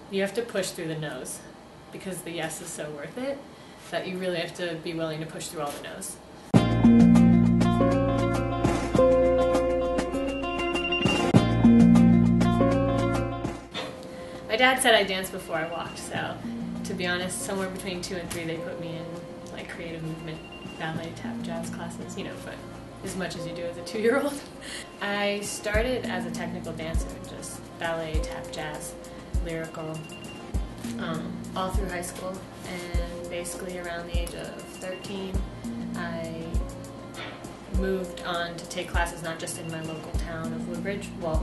you have to push through the no's because the yes is so worth it that you really have to be willing to push through all the no's. My dad said I danced before I walked, so to be honest, somewhere between 2 and 3 they put me in like creative movement, ballet, tap, jazz classes, you know, but as much as you do as a 2-year-old. I started as a technical dancer, just ballet, tap, jazz, lyrical, all through high school, and basically around the age of 13 I moved on to take classes not just in my local town of Woodbridge, well,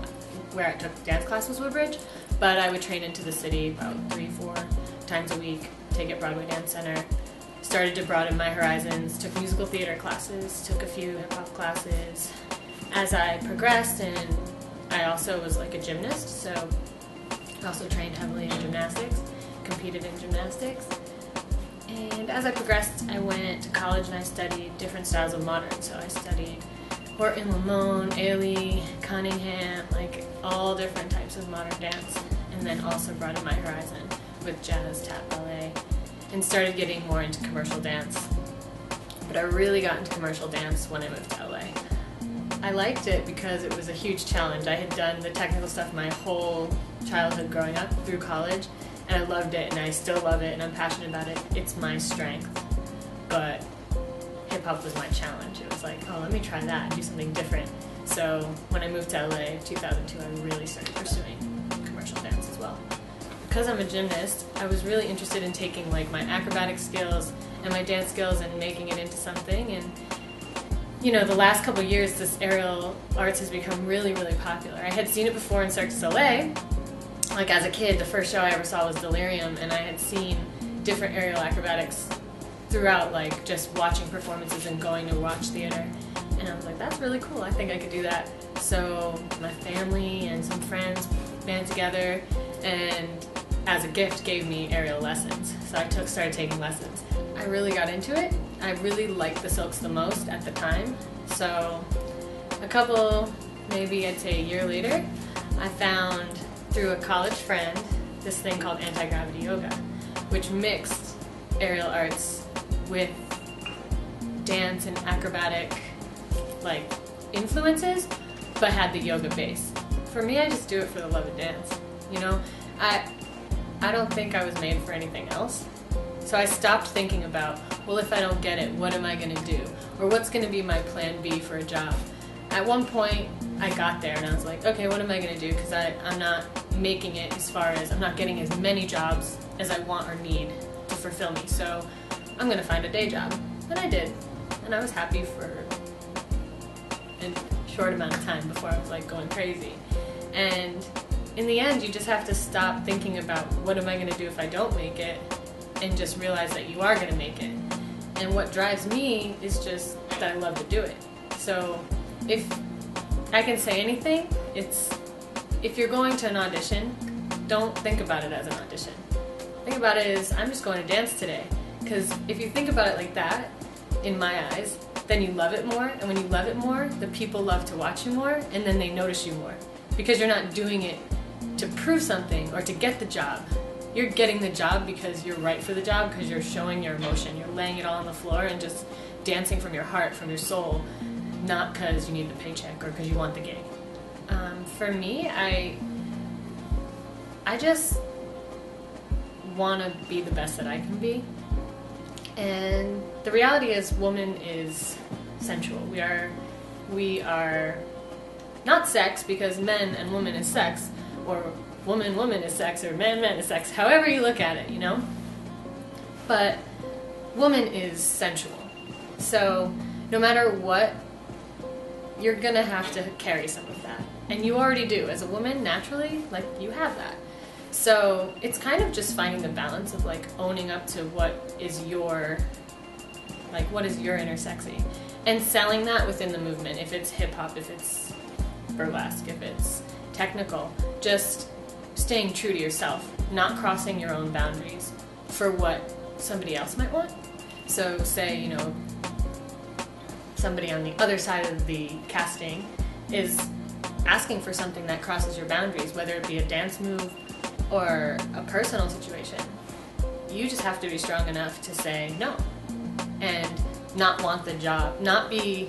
where I took dance class was Woodbridge, but I would train into the city about 3-4 times a week, take at Broadway Dance Center. Started to broaden my horizons, took musical theater classes, took a few hip-hop classes. As I progressed, and I also was like a gymnast, so I also trained heavily in gymnastics, competed in gymnastics. And as I progressed, I went to college and I studied different styles of modern. So I studied Horton, Lamone, Ailey, Cunningham, like all different types of modern dance, and then also broadened my horizon with jazz, tap, ballet, and started getting more into commercial dance. But I really got into commercial dance when I moved to LA. I liked it because it was a huge challenge. I had done the technical stuff my whole childhood growing up through college, and I loved it, and I still love it, and I'm passionate about it. It's my strength. But hip-hop was my challenge. It was like, oh, let me try that, do something different. So when I moved to LA in 2002, I really started pursuing commercial dance as well. Because I'm a gymnast, I was really interested in taking like my acrobatic skills and my dance skills and making it into something. And you know, the last couple of years, this aerial arts has become really, really popular. I had seen it before in Cirque Soleil. Like as a kid, the first show I ever saw was Delirium, and I had seen different aerial acrobatics throughout, like just watching performances and going to watch theater. And I was like, that's really cool, I think I could do that. So my family and some friends band together and as a gift gave me aerial lessons. So I started taking lessons. I really got into it. I really liked the silks the most at the time. So a couple, maybe I'd say a year later, I found through a college friend this thing called anti-gravity yoga, which mixed aerial arts with dance and acrobatic like influences, but had the yoga base. For me, I just do it for the love of dance. You know, I don't think I was made for anything else. So I stopped thinking about, well, if I don't get it, what am I going to do? Or what's going to be my plan B for a job? At one point, I got there and I was like, okay, what am I going to do? Because I'm not making it as far as, I'm not getting as many jobs as I want or need to fulfill me. So I'm going to find a day job. And I did. And I was happy for a short amount of time before I was like going crazy. And in the end, you just have to stop thinking about what am I going to do if I don't make it, and just realize that you are going to make it. And what drives me is just that I love to do it. So if I can say anything, it's if you're going to an audition, don't think about it as an audition. Think about it as, I'm just going to dance today. Because if you think about it like that, in my eyes, then you love it more, and when you love it more, the people love to watch you more, and then they notice you more. Because you're not doing it to prove something or to get the job. You're getting the job because you're right for the job, because you're showing your emotion. You're laying it all on the floor and just dancing from your heart, from your soul, not because you need the paycheck or because you want the gig. For me, I just want to be the best that I can be. And the reality is, woman is sensual. We are not sex, because men and woman is sex, or woman is sex, or man is sex, however you look at it, you know? But woman is sensual. So no matter what, you're gonna have to carry some of that. And you already do. As a woman, naturally, like, you have that. So it's kind of just finding the balance of like owning up to what is your inner sexy, and selling that within the movement. If it's hip hop, if it's burlesque, if it's technical, just staying true to yourself, not crossing your own boundaries for what somebody else might want. So say, you know, somebody on the other side of the casting is asking for something that crosses your boundaries, whether it be a dance move or a personal situation, you just have to be strong enough to say no and not want the job, not be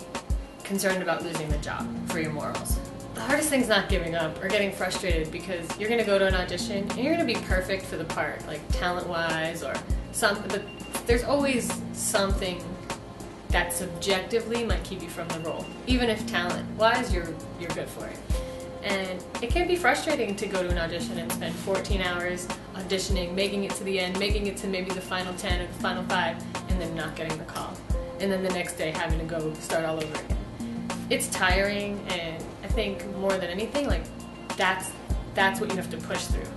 concerned about losing the job for your morals. The hardest thing's not giving up or getting frustrated, because you're going to go to an audition and you're going to be perfect for the part, like talent-wise or something, but there's always something that subjectively might keep you from the role, even if talent-wise you're good for it. And it can be frustrating to go to an audition and spend 14 hours auditioning, making it to the end, making it to maybe the final 10 or the final 5, and then not getting the call. And then the next day having to go start all over again. It's tiring, and I think more than anything, like that's what you have to push through.